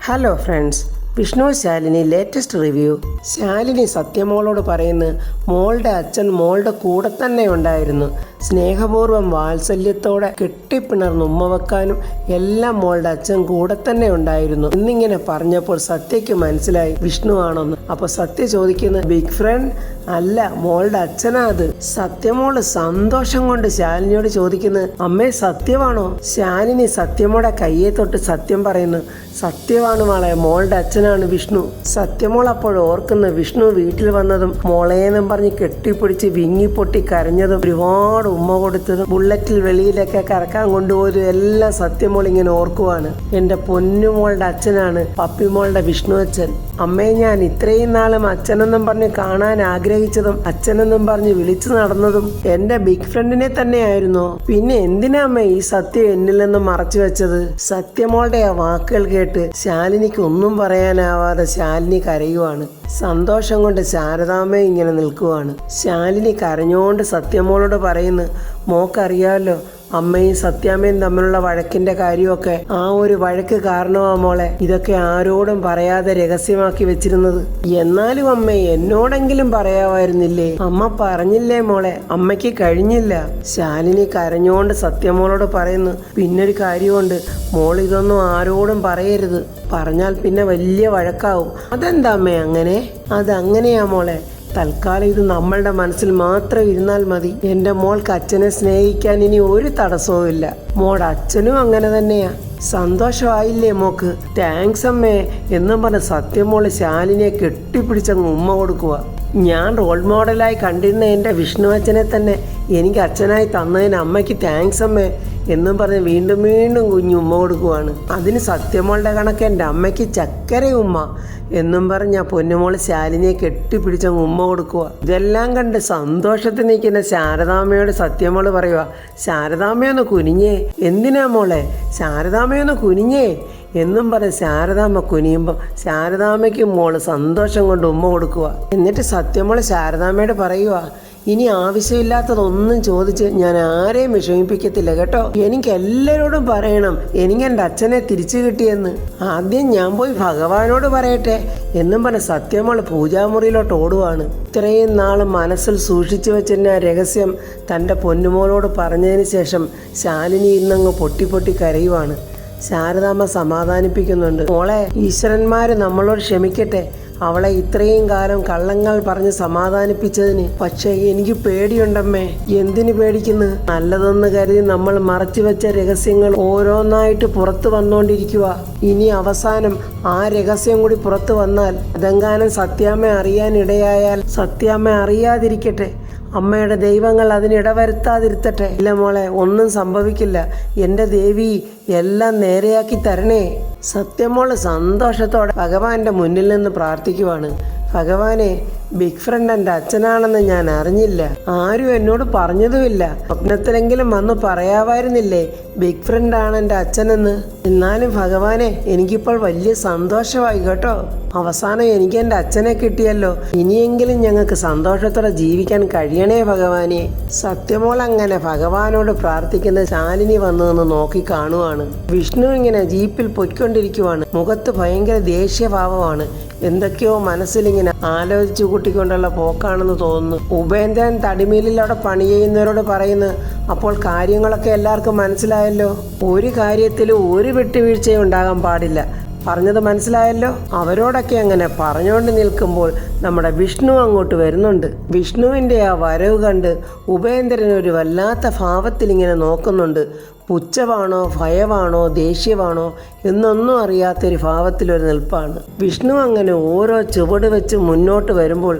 Hello friends, Vishnu Shalini latest review. Shalini സത്യമോളോട് പറയുന്നു, മോളുടെ അച്ഛൻ മോളുടെ കൂടെ തന്നെ ഉണ്ടായിരുന്നു. സ്നേഹപൂർവ്വം വാത്സല്യത്തോടെ കെട്ടിപ്പിണർന്ന് ഉമ്മ വെക്കാനും എല്ലാം മോളുടെ അച്ഛൻ കൂടെ തന്നെ ഉണ്ടായിരുന്നു എന്നിങ്ങനെ പറഞ്ഞപ്പോൾ സത്യയ്ക്ക് മനസ്സിലായി വിഷ്ണു ആണെന്ന്. അപ്പൊ സത്യ ചോദിക്കുന്നു, ബിഗ് ഫ്രണ്ട് അല്ല, മോളുടെ അച്ഛനാ അത്. സത്യമോള് സന്തോഷം കൊണ്ട് ശാലിനിയോട് ചോദിക്കുന്നു, അമ്മേ സത്യമാണോ? ശാലിനി സത്യമോടെ കയ്യെ തൊട്ട് സത്യം പറയുന്നു, സത്യമാണ് മോളെ, മോളുടെ അച്ഛനാണ് വിഷ്ണു. സത്യമോൾ അപ്പോൾ ഓർക്കുന്നു, വിഷ്ണു വീട്ടിൽ വന്നതും മോളേന്നും പറഞ്ഞ് കെട്ടിപ്പിടിച്ച് വിങ്ങിപ്പൊട്ടി കരഞ്ഞതും ഒരുപാട് ഉമ്മ കൊടുത്തതും ബുള്ളറ്റിൽ വെളിയിലൊക്കെ കറക്കാൻ കൊണ്ടുപോയതും എല്ലാം സത്യമോൾ ഇങ്ങനെ ഓർക്കുവാണ്. എന്റെ പൊന്നുമോളുടെ അച്ഛനാണ് പപ്പിമോളുടെ വിഷ്ണു അച്ഛൻ. അമ്മയെ ഞാൻ ഇത്രയും നാളും അച്ഛനെന്നും പറഞ്ഞ് കാണാൻ ആഗ്രഹിച്ചതും അച്ഛനെന്നും പറഞ്ഞ് വിളിച്ചു നടന്നതും എന്റെ ബിഗ് ഫ്രണ്ടിനെ തന്നെയായിരുന്നു. പിന്നെ എന്തിനാ അമ്മ ഈ സത്യം എന്നിൽ നിന്നും മറച്ചു വെച്ചത്? സത്യമോളുടെ ആ വാക്കുകൾ കേട്ട് ശാലിനിക്ക് ഒന്നും പറയാനാവാതെ ശാലിനി കരയുവാണ്. സന്തോഷം കൊണ്ട് ശാരദാമ്മ ഇങ്ങനെ നിൽക്കുവാണ്. ശാലിനി കരഞ്ഞുകൊണ്ട് സത്യമോളോട് പറയുന്നു, മോക്കറിയാമല്ലോ അമ്മയും സത്യാമ്മയും തമ്മിലുള്ള വഴക്കിന്റെ കാര്യമൊക്കെ. ആ ഒരു വഴക്ക് കാരണമാ മോളെ ഇതൊക്കെ ആരോടും പറയാതെ രഹസ്യമാക്കി വെച്ചിരുന്നത്. എന്നാലും അമ്മ എന്നോടെങ്കിലും പറയാമായിരുന്നില്ലേ? അമ്മ പറഞ്ഞില്ലേ മോളെ, അമ്മയ്ക്ക് കഴിഞ്ഞില്ല. ശാലിനി കരഞ്ഞുകൊണ്ട് സത്യമോളോട് പറയുന്നു, പിന്നൊരു കാര്യമുണ്ട്, മോൾ ഇതൊന്നും ആരോടും പറയരുത്, പറഞ്ഞാൽ പിന്നെ വലിയ വഴക്കാവും. അതെന്താ അമ്മേ അങ്ങനെ? അതങ്ങനെയാ മോളെ, തൽക്കാലം ഇത് നമ്മളുടെ മനസ്സിൽ മാത്രം ഇരുന്നാൽ മതി. എന്റെ മോൾക്ക് അച്ഛനെ സ്നേഹിക്കാൻ ഇനി ഒരു തടസ്സവും ഇല്ല. മോളുടെ അച്ഛനും അങ്ങനെ തന്നെയാ. സന്തോഷമായില്ലേ മോക്ക്? താങ്ക്സ് അമ്മേ എന്നും പറഞ്ഞ സത്യമോള് ശാലിനിയെ കെട്ടിപ്പിടിച്ചങ്ങ് ഉമ്മ കൊടുക്കുക. ഞാൻ റോൾ മോഡലായി കണ്ടിരുന്ന എൻ്റെ വിഷ്ണു അച്ഛനെ തന്നെ എനിക്ക് അച്ഛനായി തന്നതിന് അമ്മയ്ക്ക് താങ്ക്സ് അമ്മേ എന്നും പറഞ്ഞ് വീണ്ടും വീണ്ടും കുഞ്ഞുമ്മ കൊടുക്കുവാണ്. അതിന് സത്യമോളുടെ കണക്ക് എൻ്റെ അമ്മയ്ക്ക് ചക്കര ഉമ്മ എന്നും പറഞ്ഞ് ആ പൊന്നുമോള് ശാലിനിയെ കെട്ടിപ്പിടിച്ചങ്ങ് ഉമ്മ കൊടുക്കുക. ഇതെല്ലാം കണ്ട് സന്തോഷത്തിൽ നിൽക്കുന്ന ശാരദാമ്മയോട് സത്യമോള് പറയുക, ശാരദാമ്മയൊന്ന് കുനിഞ്ഞേ. എന്തിനാ മോളെ? ശാരദാമ്മയൊന്ന് കുനിഞ്ഞേ എന്നും പറഞ്ഞ് ശാരദാമ്മ കുനിയുമ്പോൾ ശാരദാമ്മയ്ക്ക് മോള് സന്തോഷം കൊണ്ട് ഉമ്മ കൊടുക്കുക. എന്നിട്ട് സത്യമോള് ശാരദാമ്മയോട് പറയുക, ഇനി ആവശ്യമില്ലാത്തതൊന്നും ചോദിച്ച് ഞാൻ ആരെയും വിഷമിപ്പിക്കത്തില്ല കേട്ടോ. എനിക്ക് എല്ലാവരോടും പറയണം എനിക്ക് എൻ്റെ അച്ഛനെ തിരിച്ചു കിട്ടിയെന്ന്. ആദ്യം ഞാൻ പോയി ഭഗവാനോട് പറയട്ടെ എന്നും പറഞ്ഞ സത്യമോൾ പൂജാമുറിയിലോട്ട് ഓടുവാണ്. ഇത്രയും നാൾ മനസ്സിൽ സൂക്ഷിച്ചു വെച്ചിരുന്ന രഹസ്യം തൻ്റെ പൊന്നുമോളോട് പറഞ്ഞതിന് ശേഷം ശാലിനി ഇന്നങ്ങ് പൊട്ടി പൊട്ടി കരയുവാണ്. ശാരദാമ്മ സമാധാനിപ്പിക്കുന്നുണ്ട്, മോളെ ഈശ്വരന്മാര് നമ്മളോട് ക്ഷമിക്കട്ടെ, അവളെ ഇത്രയും കാലം കള്ളങ്ങൾ പറഞ്ഞ് സമാധാനിപ്പിച്ചതിന്. പക്ഷേ എനിക്ക് പേടിയുണ്ടമ്മേ. എന്തിനു പേടിക്കുന്നു? നല്ലതെന്ന് കരുതി നമ്മൾ മറച്ചു വെച്ച രഹസ്യങ്ങൾ ഓരോന്നായിട്ട് പുറത്തു വന്നുകൊണ്ടിരിക്കുക. ഇനി അവസാനം ആ രഹസ്യം കൂടി പുറത്തു വന്നാൽ അതെങ്ങാനും സത്യാമ്മ അറിയാനിടയായാൽ സത്യാമ്മ അറിയാതിരിക്കട്ടെ, അമ്മയുടെ ദൈവങ്ങൾ അതിനിടവരുത്താതിരുത്തട്ടെ. ഇല്ല മോളെ, ഒന്നും സംഭവിക്കില്ല. എൻ്റെ ദേവി എല്ലാം നേരെയാക്കി തരണേ. സത്യമോള് സന്തോഷത്തോടെ ഭഗവാന്റെ മുന്നിൽ നിന്ന് പ്രാർത്ഥിക്കുവാണ്. ഭഗവാനെ, ബിഗ് ഫ്രണ്ട് എൻ്റെ അച്ഛനാണെന്ന് ഞാൻ അറിഞ്ഞില്ല, ആരും എന്നോട് പറഞ്ഞതുമില്ല. സ്വപ്നത്തിലെങ്കിലും വന്ന് പറയാമായിരുന്നില്ലേ ബിഗ് ഫ്രണ്ടാണ് എൻ്റെ അച്ഛനെന്ന്? എന്നാലും ഭഗവാനെ, എനിക്കിപ്പോൾ വലിയ സന്തോഷമായി കേട്ടോ. അവസാനം എനിക്ക് എൻ്റെ അച്ഛനെ കിട്ടിയല്ലോ. ഇനിയെങ്കിലും ഞങ്ങൾക്ക് സന്തോഷത്തോടെ ജീവിക്കാൻ കഴിയണേ ഭഗവാനെ. സത്യമോൾ അങ്ങനെ ഭഗവാനോട് പ്രാർത്ഥിക്കുന്ന ശാലിനി വന്നതെന്ന് നോക്കി കാണുവാണ്. വിഷ്ണു ഇങ്ങനെ ജീപ്പിൽ പൊയ്ക്കൊണ്ടിരിക്കുവാണ്. മുഖത്ത് ഭയങ്കര ദേഷ്യഭാവമാണ്. എന്തൊക്കെയോ മനസ്സിലിങ്ങനെ ആലോചിച്ചു കൂട്ടിക്കൊണ്ടുള്ള പോക്കാണെന്ന് തോന്നുന്നു. ഉപേന്ദ്രൻ തടിമീലിൽ അവിടെ പണി ചെയ്യുന്നവരോട് പറയുന്നു, അപ്പോൾ കാര്യങ്ങളൊക്കെ എല്ലാവർക്കും മനസ്സിലായല്ലോ. ഒരു കാര്യത്തിലും ഒരു വിട്ടുവീഴ്ചയും ഉണ്ടാകാൻ പാടില്ല. പറഞ്ഞത് മനസ്സിലായല്ലോ. അവരോടൊക്കെ അങ്ങനെ പറഞ്ഞുകൊണ്ട് നിൽക്കുമ്പോൾ നമ്മുടെ വിഷ്ണു അങ്ങോട്ട് വരുന്നുണ്ട്. വിഷ്ണുവിൻ്റെ ആ വരവ് കണ്ട് ഉപേന്ദ്രൻ ഒരു വല്ലാത്ത ഭാവത്തിൽ ഇങ്ങനെ നോക്കുന്നുണ്ട്. പുച്ഛമാണോ ഭയമാണോ ദേഷ്യമാണോ എന്നൊന്നും അറിയാത്തൊരു ഭാവത്തിലൊരു നിൽപ്പാണ്. വിഷ്ണു അങ്ങനെ ഓരോ ചുവട് വെച്ച് മുന്നോട്ട് വരുമ്പോൾ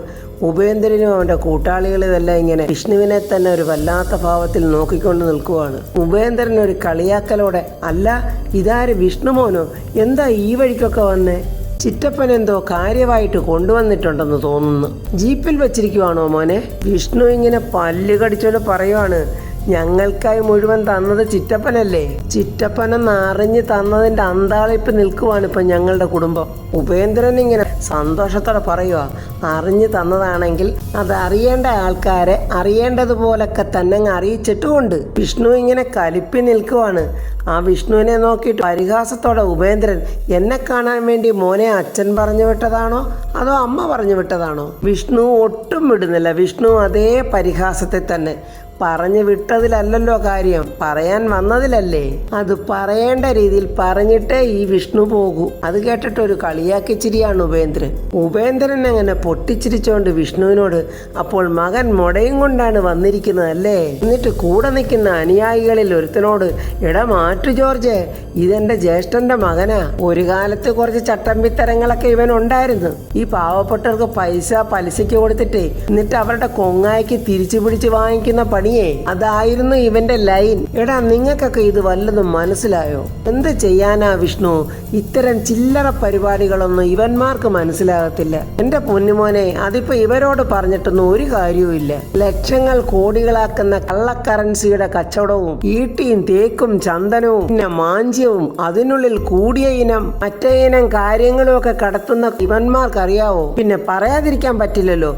ഉപേന്ദ്രനും അവൻ്റെ കൂട്ടാളികളിതെല്ലാം ഇങ്ങനെ വിഷ്ണുവിനെ തന്നെ ഒരു വല്ലാത്ത ഭാവത്തിൽ നോക്കിക്കൊണ്ട് നിൽക്കുവാണ്. ഉപേന്ദ്രൻ ഒരു കളിയാക്കലോടെ, അല്ല ഇതാര് വിഷ്ണുമോനോ, എന്താ ഈ വഴിക്കൊക്കെ വന്നേ? ചിറ്റപ്പൻ എന്തോ കാര്യമായിട്ട് കൊണ്ടുവന്നിട്ടുണ്ടെന്ന് തോന്നുന്നു. ജീപ്പിൽ വെച്ചിരിക്കുവാണോ മോനെ? വിഷ്ണു ഇങ്ങനെ പല്ല് കടിച്ചോണ്ട് പറയുവാണ്, ഞങ്ങൾക്കായി മുഴുവൻ തന്നത് ചിറ്റപ്പനല്ലേ. ചിറ്റപ്പനെന്ന് അറിഞ്ഞ് തന്നതിന്റെ അന്താളിപ്പ് നിൽക്കുവാണ് ഇപ്പൊ ഞങ്ങളുടെ കുടുംബം. ഉപേന്ദ്രൻ ഇങ്ങനെ സന്തോഷത്തോടെ പറയുക, അറിഞ്ഞു തന്നതാണെങ്കിൽ അത് അറിയേണ്ട ആൾക്കാരെ അറിയേണ്ടതുപോലൊക്കെ തന്നെ അറിയിച്ചിട്ടുമുണ്ട്. വിഷ്ണു ഇങ്ങനെ കലിപ്പി നിൽക്കുവാണ്. ആ വിഷ്ണുവിനെ നോക്കിയിട്ട് പരിഹാസത്തോടെ ഉപേന്ദ്രൻ, എന്നെ കാണാൻ വേണ്ടി മോനെ അച്ഛൻ പറഞ്ഞു വിട്ടതാണോ അതോ അമ്മ പറഞ്ഞു വിട്ടതാണോ? വിഷ്ണു ഒട്ടും വിടുന്നില്ല. വിഷ്ണു അതേ പരിഹാസത്തെ തന്നെ. പറഞ്ഞു വിട്ടതിലല്ലല്ലോ കാര്യം, പറയാൻ വന്നതിലല്ലേ. അത് പറയേണ്ട രീതിയിൽ പറഞ്ഞിട്ടേ ഈ വിഷ്ണു പോകൂ. അത് കേട്ടിട്ട് ഒരു കളിയാക്കിച്ചിരിയാണ് ഉപേന്ദ്രൻ. ഉപേന്ദ്രൻ അങ്ങനെ പൊട്ടിച്ചിരിച്ചോണ്ട് വിഷ്ണുവിനോട്, അപ്പോൾ മകൻ മുടയും കൊണ്ടാണ് വന്നിരിക്കുന്നത് അല്ലേ? എന്നിട്ട് കൂടെ നിൽക്കുന്ന അനുയായികളിൽ ഒരുത്തനോട്, എടാ മാറ്റു ജോർജ്, ഇതെന്റെ ജ്യേഷ്ഠന്റെ മകനാ. ഒരു കാലത്ത് കുറച്ച് ചട്ടമ്പിത്തരങ്ങളൊക്കെ ഇവൻ ഉണ്ടായിരുന്നു. ഈ പാവപ്പെട്ടവർക്ക് പലിശയ്ക്ക് കൊടുത്തിട്ട് എന്നിട്ട് അവരുടെ കൊങ്ങായ്ക്ക് തിരിച്ചു പിടിച്ച് വാങ്ങിക്കുന്ന പണി, അതായിരുന്നു ഇവന്റെ ലൈൻ. എടാ നിങ്ങൾക്കൊക്കെ ഇത് വല്ലതും മനസ്സിലായോ? എന്ത് ചെയ്യാനാ വിഷ്ണു, ഇത്തരം ചില്ലറ പരിപാടികളൊന്നും ഇവന്മാർക്ക് മനസ്സിലാകത്തില്ല. എന്റെ പൊന്നുമോനെ, അതിപ്പോ ഇവരോട് പറഞ്ഞിട്ടൊന്നും ഒരു കാര്യവുമില്ല. ലക്ഷങ്ങൾ കോടികളാക്കുന്ന കള്ളക്കറൻസിയുടെ കച്ചവടവും ഈട്ടിയും തേക്കും ചന്ദനവും പിന്നെ മാഞ്ചിയവും അതിനുള്ളിൽ കൂടിയ ഇനം മറ്റേ ഇനം കാര്യങ്ങളും ഒക്കെ കടത്തുന്ന ഇവന്മാർക്കറിയാവോ? പിന്നെ പറയാതിരിക്കാൻ പറ്റില്ലല്ലോ.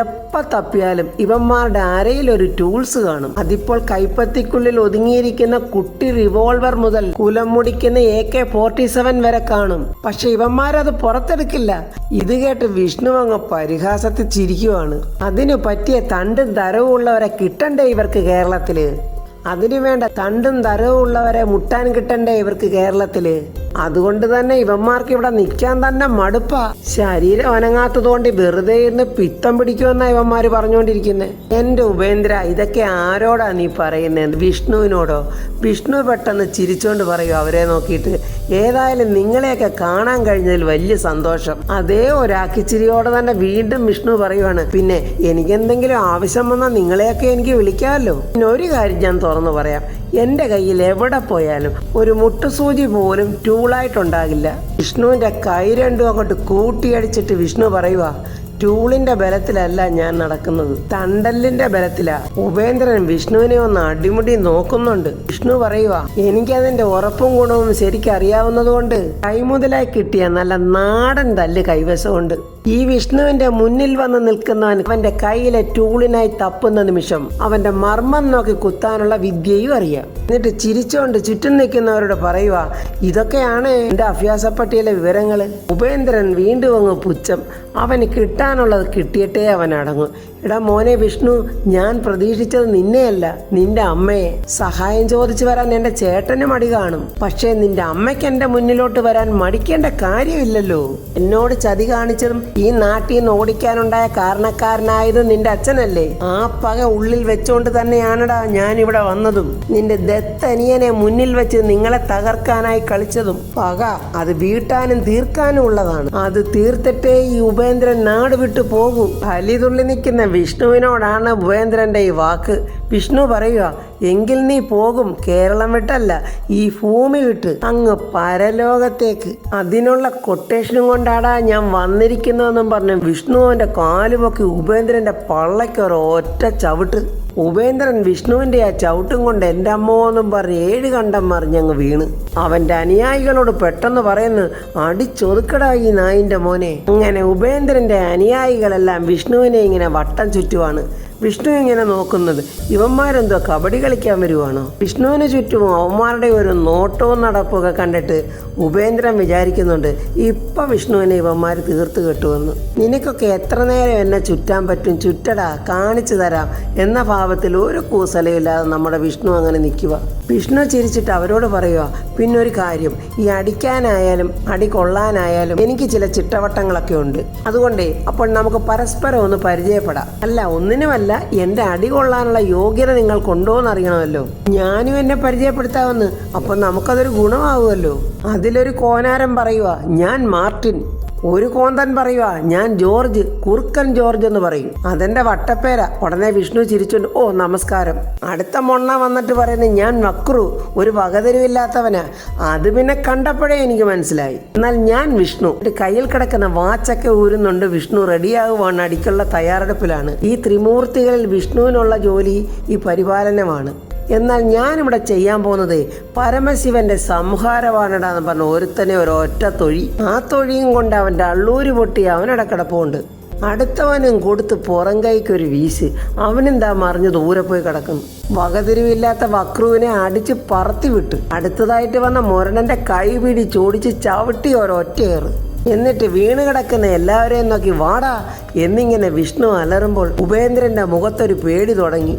എപ്പ തപ്പിയാലും ഇവന്മാരുടെ അരയിലൊരു ടൂൾസ് കാണും. അതിപ്പോൾ കൈപ്പത്തിക്കുള്ളിൽ ഒതുങ്ങിയിരിക്കുന്ന കുട്ടി റിവോൾവർ മുതൽ കുലം മുടിക്കുന്ന AK-47 വരെ കാണും. പക്ഷെ ഇവന്മാരത് പുറത്തെടുക്കില്ല. ഇത് കേട്ട് വിഷ്ണു അങ്ങ് പരിഹാസത്തിൽ ചിരിക്കുവാണ്. അതിനു പറ്റിയ തണ്ടും തരവും ഉള്ളവരെ കിട്ടണ്ടേ ഇവർക്ക് കേരളത്തില്? അതിനു വേണ്ട തണ്ടും തരവും ഉള്ളവരെ മുട്ടാൻ കിട്ടണ്ടേ ഇവർക്ക് കേരളത്തില്? അതുകൊണ്ട് തന്നെ ഇവന്മാർക്ക് ഇവിടെ നിൽക്കാൻ തന്നെ മടുപ്പാ. ശരീരം അനങ്ങാത്തതുകൊണ്ട് വെറുതെ ഇരുന്ന് പിത്തം പിടിക്കുമെന്നാ ഇവന്മാര് പറഞ്ഞുകൊണ്ടിരിക്കുന്നത്. എന്റെ ഉപേന്ദ്ര, ഇതൊക്കെ ആരോടാ നീ പറയുന്നത്? വിഷ്ണുവിനോടോ? വിഷ്ണു പെട്ടെന്ന് ചിരിച്ചോണ്ട് പറയും അവരെ നോക്കിയിട്ട്, ഏതായാലും നിങ്ങളെയൊക്കെ കാണാൻ കഴിഞ്ഞതിൽ വലിയ സന്തോഷം. അതേ ഒരാക്കിച്ചിരിയോടെ തന്നെ വീണ്ടും വിഷ്ണു പറയുവാണ്, പിന്നെ എനിക്കെന്തെങ്കിലും ആവശ്യം വന്നാൽ നിങ്ങളെയൊക്കെ എനിക്ക് വിളിക്കാമല്ലോ. പിന്നെ ഒരു കാര്യം ഞാൻ തുറന്നു പറയാം, എൻ്റെ കയ്യിൽ എവിടെ പോയാലും ഒരു മുട്ടുസൂചി പോലും ടൂളായിട്ടുണ്ടാകില്ല. വിഷ്ണുവിൻ്റെ കൈ രണ്ടും അങ്ങോട്ട് കൂട്ടിയടിച്ചിട്ട് വിഷ്ണു പറയുക, ടൂളിന്റെ ബലത്തിലല്ല ഞാൻ നടക്കുന്നത്, തണ്ടല്ലിന്റെ ബലത്തിലാ. ഉപേന്ദ്രൻ വിഷ്ണുവിനെ ഒന്ന് അടിമുടി നോക്കുന്നുണ്ട്. വിഷ്ണു പറയുക, എനിക്കതിന്റെ ഉറപ്പും ഗുണവും ശരിക്കറിയാവുന്നതുകൊണ്ട് കൈമുതലായി കിട്ടിയ നല്ല നാടൻ തല്ല് കൈവശമുണ്ട്. ഈ വിഷ്ണുവിന്റെ മുന്നിൽ വന്ന് നിൽക്കുന്നവൻ അവന്റെ കയ്യിലെ ടൂളിനായി തപ്പുന്ന നിമിഷം അവന്റെ മർമ്മം നോക്കി കുത്താനുള്ള വിദ്യയും അറിയാം. എന്നിട്ട് ചിരിച്ചുകൊണ്ട് ചുറ്റും നിൽക്കുന്നവരോട് പറയുക, ഇതൊക്കെയാണ് എന്റെ അഭ്യാസപ്പട്ടിയിലെ വിവരങ്ങള്. ഉപേന്ദ്രൻ വീണ്ടും അങ്ങ് പുച്ഛം. അവന് കിട്ടാനുള്ളത് കിട്ടിയിട്ടേ അവൻ അടങ്ങും. എടാ മോനെ വിഷ്ണു, ഞാൻ പ്രതീക്ഷിച്ചത് നിന്നെയല്ല, നിന്റെ അമ്മയെ. സഹായം ചോദിച്ചു വരാൻ എന്റെ ചേട്ടന് മടി കാണും, പക്ഷേ നിന്റെ അമ്മയ്ക്ക് എന്റെ മുന്നിലോട്ട് വരാൻ മടിക്കേണ്ട കാര്യമില്ലല്ലോ. എന്നോട് ചതി കാണിച്ചതും ഈ നാട്ടിൽ നിന്ന് ഓടിക്കാനുണ്ടായ കാരണക്കാരനായത് നിന്റെ അച്ഛനല്ലേ? ആ പക ഉള്ളിൽ വെച്ചോണ്ട് തന്നെയാണടാ ഞാൻ ഇവിടെ വന്നതും നിന്റെ ദത്തനിയനെ മുന്നിൽ വെച്ച് നിങ്ങളെ തകർക്കാനായി കളിച്ചതും. പക അത് വീട്ടാനും തീർക്കാനും ഉള്ളതാണ്. അത് തീർത്തിട്ടേ ഈ ഉപേന്ദ്രൻ നാട് വിട്ടു പോകൂ. അലിതുള്ളി നിൽക്കുന്ന വിഷ്ണുവിനോടാണ് ഉപേന്ദ്രന്റെ ഈ വാക്ക്. വിഷ്ണു പറയുക, എങ്കിൽ നീ പോകും, കേരളം വിട്ടല്ല, ഈ ഭൂമി വിട്ട് അങ്ങ് പരലോകത്തേക്ക്. അതിനുള്ള കൊട്ടേഷനും കൊണ്ടാടാ ഞാൻ വന്നിരിക്കുന്നതെന്നും പറഞ്ഞ് വിഷ്ണുവിന്റെ കാലുമൊക്കെ ഉപേന്ദ്രന്റെ പള്ളയ്ക്കൊരു ഒറ്റ ചവിട്ട്. ഉപേന്ദ്രൻ വിഷ്ണുവിന്റെ ആ ചവിട്ടും കൊണ്ട് എൻ്റെ അമ്മോ എന്നും പറഞ്ഞ് 7 കണ്ടം മറിഞ്ഞങ്ങ് വീണ്. അവന്റെ അനുയായികളോട് പെട്ടെന്ന് പറയുന്നു, അടിച്ചൊതുക്കടാ ഈ നായിന്റെ മോനെ. അങ്ങനെ ഉപേന്ദ്രന്റെ അനുയായികളെല്ലാം വിഷ്ണുവിനെ ഇങ്ങനെ വട്ടം ചുറ്റുവാണ്. വിഷ്ണു ഇങ്ങനെ നോക്കുന്നത്, ഇവന്മാരെന്തോ കബഡി കളിക്കാൻ വരുവാണോ? വിഷ്ണുവിന് ചുറ്റും അവന്മാരുടെ ഒരു നോട്ടവും നടപ്പൊക്കെ കണ്ടിട്ട് ഉപേന്ദ്രൻ വിചാരിക്കുന്നുണ്ട്, ഇപ്പം വിഷ്ണുവിനെ ഇവന്മാർ തീർത്ത് കെട്ടുവന്ന്. നിനക്കൊക്കെ എത്ര നേരം എന്നെ ചുറ്റാൻ പറ്റും, ചുറ്റടാ, കാണിച്ചു തരാം എന്ന ഭാവത്തിൽ ഒരു കൂസലയില്ലാതെ നമ്മുടെ വിഷ്ണു അങ്ങനെ നിൽക്കുക. വിഷ്ണു ചിരിച്ചിട്ട് അവരോട് പറയുക, പിന്നൊരു കാര്യം, ഈ അടിക്കാനായാലും അടി കൊള്ളാനായാലും എനിക്ക് ചില ചിട്ടവട്ടങ്ങളൊക്കെ ഉണ്ട്. അതുകൊണ്ടേ അപ്പോൾ നമുക്ക് പരസ്പരം ഒന്ന് പരിചയപ്പെടാം. അല്ല ഒന്നിനുമല്ല, എൻ്റെ അടി കൊള്ളാനുള്ള യോഗ്യത നിങ്ങൾക്കുണ്ടോ എന്നറിയണമല്ലോ. ഞാനും എന്നെ പരിചയപ്പെടുത്താമെന്ന്. അപ്പം നമുക്കതൊരു ഗുണമാവുമല്ലോ. അതിലൊരു കോനാരം പറയുക, ഞാൻ മാർട്ടിൻ. ഒരു കോന്തൻ പറയുക, ഞാൻ ജോർജ്, കുറുക്കൻ ജോർജ് എന്ന് പറയും. അതെന്റെ വട്ടപ്പേരാ. ഉടനെ വിഷ്ണു ചിരിച്ചുകൊണ്ട്, ഓ നമസ്കാരം. അടുത്ത മൊണ്ണ വന്നിട്ട് പറയുന്നത്, ഞാൻ മക്രു, ഒരു വകതിരിവില്ലാത്തവനാ. അത് പിന്നെ കണ്ടപ്പോഴേ എനിക്ക് മനസ്സിലായി. എന്നാൽ ഞാൻ വിഷ്ണു. കയ്യിൽ കിടക്കുന്ന വാച്ചൊക്കെ ഊരുന്നുണ്ട്. വിഷ്ണു റെഡിയാകുവാണ്, അടിക്കുള്ള തയ്യാറെടുപ്പിലാണ്. ഈ ത്രിമൂർത്തികളിൽ വിഷ്ണുവിനുള്ള ജോലി ഈ പരിപാലനമാണ്. എന്നാൽ ഞാനിവിടെ ചെയ്യാൻ പോകുന്നത് പരമശിവന്റെ സംഹാരമാണെടാന്ന് പറഞ്ഞ ഒരുത്തനെ ഒരൊറ്റ തൊഴി. ആ തൊഴിയും കൊണ്ട് അവൻ്റെ അള്ളൂര് പൊട്ടി അവനവിടെ കിടപ്പുണ്ട്. അടുത്തവനും കൊടുത്ത് പുറം കൈക്കൊരു വീശ്. അവനെന്താ മറിഞ്ഞ് ദൂരെ പോയി കിടക്കുന്നു. വകതിരിവില്ലാത്ത വക്രുവിനെ അടിച്ച് പറത്തി വിട്ട് അടുത്തതായിട്ട് വന്ന മുരടന്റെ കൈ പിടിച്ചോടിച്ച് ചവിട്ടി ഒരൊറ്റയേറ്. എന്നിട്ട് വീണ് കിടക്കുന്ന എല്ലാവരെയും നോക്കി വാടാ എന്നിങ്ങനെ വിഷ്ണു അലറുമ്പോൾ ഉപേന്ദ്രന്റെ മുഖത്തൊരു പേടി തുടങ്ങി.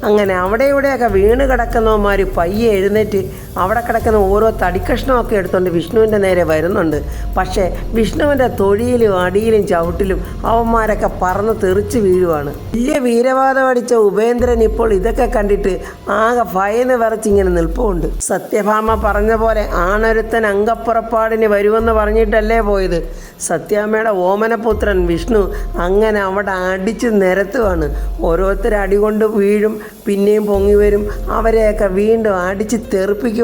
അങ്ങനെ അവിടെ ഇവിടെയൊക്കെ വീണ് കിടക്കുന്നവന്മാർ പയ്യെ എഴുന്നേറ്റ് അവിടെ കിടക്കുന്ന ഓരോ തടിക്കഷ്ണമൊക്കെ എടുത്തുകൊണ്ട് വിഷ്ണുവിൻ്റെ നേരെ വരുന്നുണ്ട്. പക്ഷേ വിഷ്ണുവിൻ്റെ തൊഴിയിലും അടിയിലും ചവിട്ടിലും അവന്മാരൊക്കെ പറന്ന് തെറിച്ച് വീഴുവാണ്. വലിയ വീരവാദം അടിച്ച ഉപേന്ദ്രൻ ഇപ്പോൾ ഇതൊക്കെ കണ്ടിട്ട് ആകെ ഭയന്ന് വിറച്ചിങ്ങനെ നിൽപ്പുണ്ട്. സത്യഭാമ പറഞ്ഞ പോലെ ആണൊരുത്തൻ അംഗപ്പുറപ്പാടിന് വരുമെന്ന് പറഞ്ഞിട്ടല്ലേ പോയത്. സത്യാമ്മയുടെ ഓമനപുത്രൻ വിഷ്ണു അങ്ങനെ അവിടെ അടിച്ച് നിരത്തുവാണ്. ഓരോരുത്തർ അടികൊണ്ട് വീഴും, പിന്നെയും പൊങ്ങി വരും. അവരെയൊക്കെ വീണ്ടും അടിച്ച് തെറിപ്പിക്കുവാണ്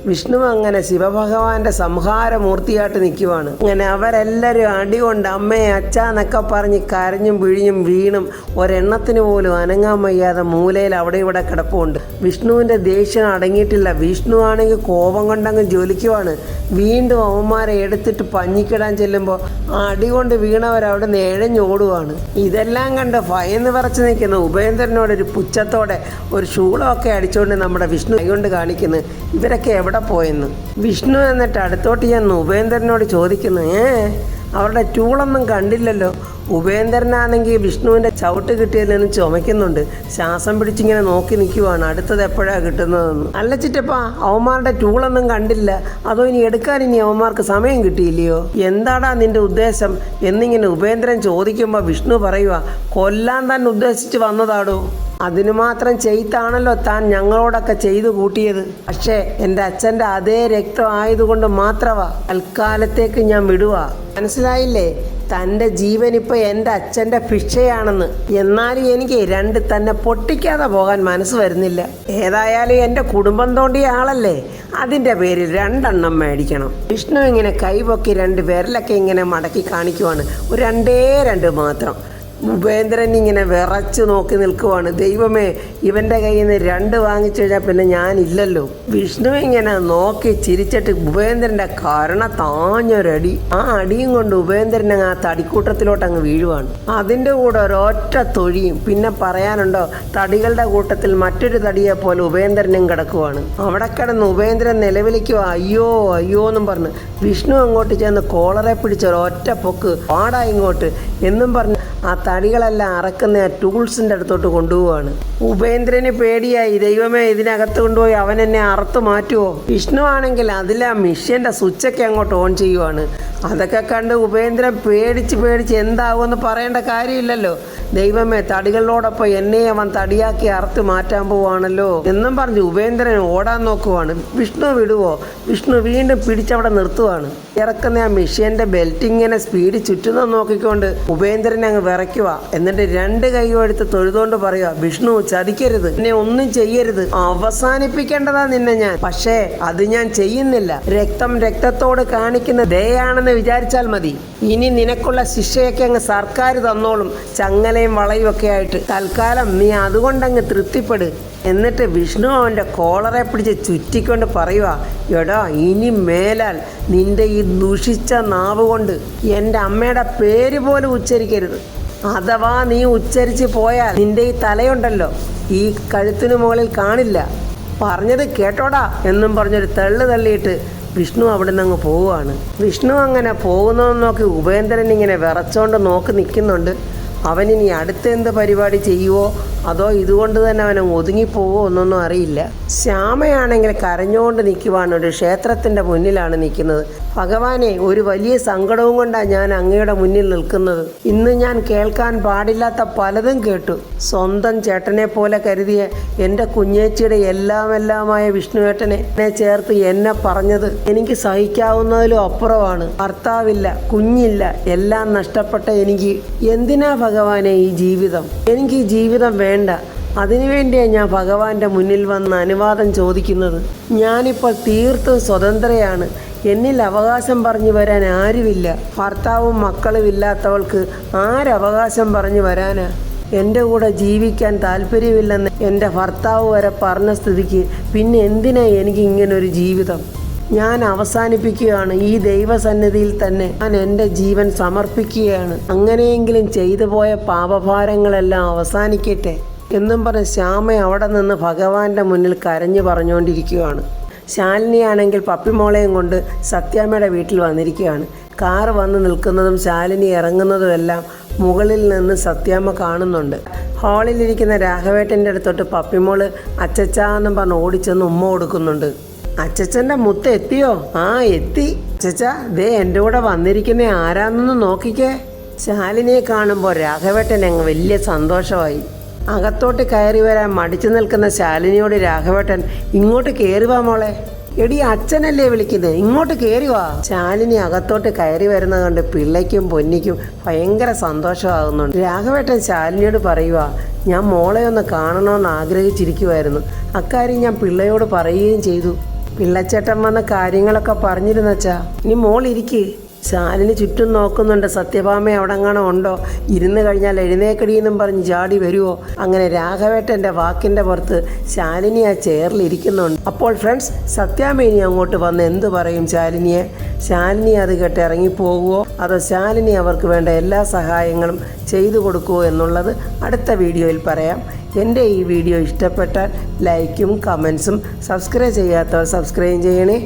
വിഷ്ണു അങ്ങനെ ശിവഭഗവാന്റെ സംഹാരമൂർത്തിയായിട്ട് നിൽക്കുവാണ്. അങ്ങനെ അവരെല്ലാവരും അടികൊണ്ട് അമ്മയെ അച്ഛാന്നൊക്കെ പറഞ്ഞ് കരഞ്ഞും പിഴിഞ്ഞും വീണും ഒരെണ്ണത്തിന് പോലും അനങ്ങാൻ വയ്യാതെ മൂലയിൽ അവിടെ ഇവിടെ കിടപ്പുണ്ട്. വിഷ്ണുവിൻ്റെ ദേഷ്യം അടങ്ങിയിട്ടില്ല. വിഷ്ണു ആണെങ്കിൽ കോപം കൊണ്ടങ്ങ് ജ്വലിക്കുവാണ്. വീണ്ടും അവന്മാരെ എടുത്തിട്ട് പഞ്ഞിക്കിടാൻ ചെല്ലുമ്പോൾ അടികൊണ്ട് വീണവരവിടെ നേഴഞ്ഞോടുവാണ്. ഇതെല്ലാം കണ്ട് ഭയന്ന് വിറച്ച് നിൽക്കുന്ന ഉപേന്ദ്രനോടൊരു പുച്ഛത്തോടെ ഒരു ശൂളമൊക്കെ അടിച്ചുകൊണ്ട് നമ്മുടെ വിഷ്ണു കൈകൊണ്ട് കാണിക്കുന്നു, ഇവരൊക്കെ എവിടെ പോയെന്ന്. വിഷ്ണു എന്നിട്ട് അടുത്തോട്ട് ചെന്ന് ഉപേന്ദ്രനോട് ചോദിക്കുന്നു, അവരുടെ ടൂളൊന്നും കണ്ടില്ലല്ലോ. ഉപേന്ദ്രനാണെങ്കിൽ വിഷ്ണുവിൻ്റെ ചവിട്ട് കിട്ടിയതിൽ ചുമയ്ക്കുന്നുണ്ട്. ശ്വാസം പിടിച്ചിങ്ങനെ നോക്കി നിൽക്കുവാണ് അടുത്തത് എപ്പോഴാണ് കിട്ടുന്നതെന്ന്. അല്ല ചിറ്റപ്പാ, അവന്മാരുടെ ടൂളൊന്നും കണ്ടില്ല. അതോ ഇനി എടുക്കാൻ ഇനി അവന്മാർക്ക് സമയം കിട്ടിയില്ലയോ? എന്താടാ നിന്റെ ഉദ്ദേശം എന്നിങ്ങനെ ഉപേന്ദ്രൻ ചോദിക്കുമ്പോൾ വിഷ്ണു പറയുക, കൊല്ലാൻ തന്നെ ഉദ്ദേശിച്ച് വന്നതാടോ. അതിനു മാത്രം ചെയ്താണല്ലോ താൻ ഞങ്ങളോടൊക്കെ ചെയ്തു കൂട്ടിയത്. പക്ഷേ എൻ്റെ അച്ഛൻ്റെ അതേ രക്തം ആയതുകൊണ്ട് മാത്രമാ തൽക്കാലത്തേക്ക് ഞാൻ വിടുക. മനസ്സിലായില്ലേ? തൻ്റെ ജീവൻ ഇപ്പോൾ എൻ്റെ അച്ഛൻ്റെ ഭിക്ഷയാണെന്ന്. എന്നാലും എനിക്ക് രണ്ട് തന്നെ പൊട്ടിക്കാതെ പോകാൻ മനസ്സ് വരുന്നില്ല. ഏതായാലും എൻ്റെ കുടുംബം തോണ്ടിയ ആളല്ലേ, അതിൻ്റെ പേരിൽ രണ്ടെണ്ണം മേടിക്കണം. വിഷ്ണു ഇങ്ങനെ കൈപൊക്കി രണ്ട് വിരലൊക്കെ ഇങ്ങനെ മടക്കി കാണിക്കുവാണ്. ഒരു രണ്ട് മാത്രം. ഉപേന്ദ്രൻ ഇങ്ങനെ വിറച്ച് നോക്കി നിൽക്കുവാണ്. ദൈവമേ, ഇവൻ്റെ കയ്യിൽ നിന്ന് രണ്ട് വാങ്ങിച്ചു കഴിഞ്ഞാൽ പിന്നെ ഞാനില്ലല്ലോ. വിഷ്ണു ഇങ്ങനെ നോക്കി ചിരിച്ചിട്ട് ഉപേന്ദ്രൻ്റെ കരണ താഞ്ഞൊരടി. ആ അടിയും കൊണ്ട് ഉപേന്ദ്രൻ ആ തടിക്കൂട്ടത്തിലോട്ട് അങ്ങ് വീഴുവാണ്. അതിൻ്റെ കൂടെ ഒരൊറ്റ തൊഴിയും. പിന്നെ പറയാനുണ്ടോ, തടികളുടെ കൂട്ടത്തിൽ മറ്റൊരു തടിയെ പോലെ ഉപേന്ദ്രനും കിടക്കുവാണ്. അവിടെ കിടന്ന് ഉപേന്ദ്രൻ നിലവിളിക്കുക, അയ്യോ അയ്യോ എന്നും പറഞ്ഞ്. വിഷ്ണു അങ്ങോട്ട് ചെന്ന് കോളറെ പിടിച്ചൊരൊറ്റ പൊക്ക്, പാടാ ഇങ്ങോട്ട് എന്നും പറഞ്ഞ് ആ തടികളെല്ലാം അറക്കുന്ന ആ ടൂൾസിൻ്റെ അടുത്തോട്ട് കൊണ്ടുപോവാണ്. ഉപേന്ദ്രന് പേടിയായി. ദൈവമേ, ഇതിനകത്ത് കൊണ്ടുപോയി അവൻ എന്നെ അറുത്ത് മാറ്റുമോ? വിഷ്ണു ആണെങ്കിൽ അതിലെ ആ മിഷ്യൻ്റെ സ്വിച്ചൊക്കെ അങ്ങോട്ട് ഓൺ ചെയ്യുവാണ്. അതൊക്കെ കണ്ട് ഉപേന്ദ്രൻ പേടിച്ച് എന്താവുമെന്ന് പറയേണ്ട കാര്യമില്ലല്ലോ. ദൈവമേ, തടികളോടൊപ്പം എന്നെ അവൻ തടിയാക്കി അറുത്ത് മാറ്റാൻ പോവാണല്ലോ എന്നും പറഞ്ഞ് ഉപേന്ദ്രൻ ഓടാൻ നോക്കുവാണ്. വിഷ്ണു വിടുവോ? വിഷ്ണു വീണ്ടും പിടിച്ചവിടെ നിർത്തുവാണ്. ഇറക്കുന്ന ആ മിഷ്യൻ്റെ ബെൽറ്റ് ഇങ്ങനെ സ്പീഡ് ചുറ്റുന്നത് നോക്കിക്കൊണ്ട് ഉപേന്ദ്രൻ അങ്ങ് വിറയ്ക്കുക. എന്നിട്ട് രണ്ട് കൈയും എടുത്ത് തൊഴുതുകൊണ്ട് പറയുക, വിഷ്ണു ചതിക്കരുത്, എന്നെ ഒന്നും ചെയ്യരുത്, അവസാനിപ്പിക്കേണ്ടതാ നിന്നെ ഞാൻ. പക്ഷേ അത് ഞാൻ ചെയ്യുന്നില്ല. രക്തത്തോട് കാണിക്കുന്ന ദയാണെന്ന് വിചാരിച്ചാൽ മതി. ഇനി നിനക്കുള്ള ശിക്ഷയൊക്കെ അങ്ങ് സർക്കാർ തന്നോളും, ചങ്ങലയും വളയും ഒക്കെ ആയിട്ട്. തൽക്കാലം നീ അതുകൊണ്ടങ്ങ് തൃപ്തിപ്പെട്. എന്നിട്ട് വിഷ്ണു അവൻ്റെ കോളറെ പിടിച്ച് ചുറ്റിക്കൊണ്ട് പറയുക, എടാ, ഇനി മേലാൽ നിന്റെ ഈ ദുഷിച്ച നാവ് കൊണ്ട് എൻ്റെ അമ്മയുടെ പേര് പോലും ഉച്ചരിക്കരുത്. അഥവാ നീ ഉച്ചരിച്ച് പോയാൽ നിന്റെ ഈ തലയുണ്ടല്ലോ ഈ കഴുത്തിന് മുകളിൽ കാണില്ല. പറഞ്ഞത് കേട്ടോടാ എന്നും പറഞ്ഞൊരു തള്ളിയിട്ട് വിഷ്ണു അവിടെ നിന്ന് അങ്ങ് പോവുകയാണ്. വിഷ്ണു അങ്ങനെ പോകുന്നതെന്ന് നോക്കി ഉപേന്ദ്രൻ ഇങ്ങനെ വിറച്ചോണ്ട് നോക്കി നിൽക്കുന്നുണ്ട്. അവനിനി അടുത്ത എന്ത് പരിപാടി ചെയ്യുമോ അതോ ഇതുകൊണ്ട് തന്നെ അവൻ ഒതുങ്ങിപ്പോവോ എന്നൊന്നും അറിയില്ല. ശ്യാമയാണെങ്കിൽ കരഞ്ഞുകൊണ്ട് നിൽക്കുവാണ്. ഒരു ക്ഷേത്രത്തിൻ്റെ മുന്നിലാണ് നിൽക്കുന്നത്. ഭഗവാനെ, ഒരു വലിയ സങ്കടവും കൊണ്ടാണ് ഞാൻ അങ്ങയുടെ മുന്നിൽ നിൽക്കുന്നത്. ഇന്ന് ഞാൻ കേൾക്കാൻ പാടില്ലാത്ത പലതും കേട്ടു. സ്വന്തം ചേട്ടനെ പോലെ കരുതിയ എൻ്റെ കുഞ്ഞേച്ചിയുടെ എല്ലാമായ വിഷ്ണുവേട്ടനെ ചേർത്ത് എന്നെ പറഞ്ഞത് എനിക്ക് സഹിക്കാവുന്നതിലും അപ്പുറമാണ്. ഭർത്താവില്ല, കുഞ്ഞില്ല, എല്ലാം നഷ്ടപ്പെട്ട എനിക്ക് എന്തിനാ ഭഗവാനെ ഈ ജീവിതം? എനിക്ക് ഈ ജീവിതം വേണ്ട. അതിനുവേണ്ടിയാണ് ഞാൻ ഭഗവാന്റെ മുന്നിൽ വന്ന് അനുവാദം ചോദിക്കുന്നത്. ഞാനിപ്പോൾ തീർത്തും സ്വതന്ത്രയാണ്. എന്നിൽ അവകാശം പറഞ്ഞു വരാൻ ആരുമില്ല. ഭർത്താവും മക്കളും ഇല്ലാത്തവൾക്ക് ആരവകാശം പറഞ്ഞു വരാനാ? എൻ്റെ കൂടെ ജീവിക്കാൻ താല്പര്യമില്ലെന്ന് എൻ്റെ ഭർത്താവ് വരെ പറഞ്ഞ സ്ഥിതിക്ക് പിന്നെ എന്തിനാ എനിക്ക് ഇങ്ങനൊരു ജീവിതം? ഞാൻ അവസാനിപ്പിക്കുകയാണ്. ഈ ദൈവസന്നിധിയിൽ തന്നെ ഞാൻ എൻ്റെ ജീവൻ സമർപ്പിക്കുകയാണ്. അങ്ങനെയെങ്കിലും ചെയ്തു പോയ പാപഭാരങ്ങളെല്ലാം അവസാനിക്കട്ടെ എന്നും പറഞ്ഞ് ശ്യാമ അവിടെ നിന്ന് ഭഗവാന്റെ മുന്നിൽ കരഞ്ഞു പറഞ്ഞുകൊണ്ടിരിക്കുകയാണ്. ശാലിനിയാണെങ്കിൽ പപ്പിമോളെയും കൊണ്ട് സത്യാമ്മയുടെ വീട്ടിൽ വന്നിരിക്കുകയാണ്. കാറ് വന്ന് നിൽക്കുന്നതും ശാലിനി ഇറങ്ങുന്നതുമെല്ലാം മുകളിൽ നിന്ന് സത്യാമ്മ കാണുന്നുണ്ട്. ഹാളിലിരിക്കുന്ന രാഘവേട്ടൻ്റെ അടുത്തോട്ട് പപ്പിമോള് അച്ചച്ചാന്നും പറഞ്ഞ് ഓടിച്ചെന്ന് ഉമ്മ കൊടുക്കുന്നുണ്ട്. അച്ചച്ചൻ്റെ മുത്ത് എത്തിയോ? ആ എത്തി അച്ചച്ച. ദേ എൻ്റെ കൂടെ വന്നിരിക്കുന്ന ആരാന്നൊന്ന് നോക്കിക്കേ. ശാലിനിയെ കാണുമ്പോൾ രാഘവേട്ടൻ അങ്ങ് വലിയ സന്തോഷമായി. അകത്തോട്ട് കയറി വരാൻ മടിച്ചു നിൽക്കുന്ന ശാലിനിയോട് രാഘവേട്ടൻ ഇങ്ങോട്ട് കയറി വാ മോളെ. എടി അച്ഛനല്ലേ വിളിക്കുന്നത്, ഇങ്ങോട്ട് കയറി വാ. ശാലിനി അകത്തോട്ട് കയറി വരുന്നത് കണ്ട് പിള്ളയ്ക്കും പൊന്നിക്കും ഭയങ്കര സന്തോഷമാകുന്നുണ്ട്. രാഘവേട്ടൻ ശാലിനിയോട് പറയുക, ഞാൻ മോളെ ഒന്ന് കാണണമെന്ന് ആഗ്രഹിച്ചിരിക്കുമായിരുന്നു. അക്കാര്യം ഞാൻ പിള്ളയോട് പറയുകയും ചെയ്തു. പിള്ളച്ചേട്ടൻ വന്ന കാര്യങ്ങളൊക്കെ പറഞ്ഞിരുന്നച്ചാ. ഇനി മോളിരിക്ക്. ശാലിനി ചുറ്റും നോക്കുന്നുണ്ട്. സത്യഭാമ അവിടെങ്ങാണോ ഉണ്ടോ? ഇരുന്ന് കഴിഞ്ഞാൽ എഴുന്നേക്കടിയെന്നും പറഞ്ഞ് ചാടി വരുമോ? അങ്ങനെ രാഘവേട്ടൻ്റെ വാക്കിൻ്റെ പുറത്ത് ശാലിനി ആ ചെയറിലിരിക്കുന്നുണ്ട്. അപ്പോൾ ഫ്രണ്ട്സ്, സത്യാമ്മ ഇനി അങ്ങോട്ട് വന്ന് എന്ത് പറയും ശാലിനിയെ? ശാലിനി അത് കേട്ട് ഇറങ്ങിപ്പോകുമോ, അതോ ശാലിനി അവർക്ക് വേണ്ട എല്ലാ സഹായങ്ങളും ചെയ്തു കൊടുക്കുമോ എന്നുള്ളത് അടുത്ത വീഡിയോയിൽ പറയാം. എൻ്റെ ഈ വീഡിയോ ഇഷ്ടപ്പെട്ടാൽ ലൈക്കും കമൻസും, സബ്സ്ക്രൈബ് ചെയ്യാത്തവർ സബ്സ്ക്രൈബ് ചെയ്യണേ.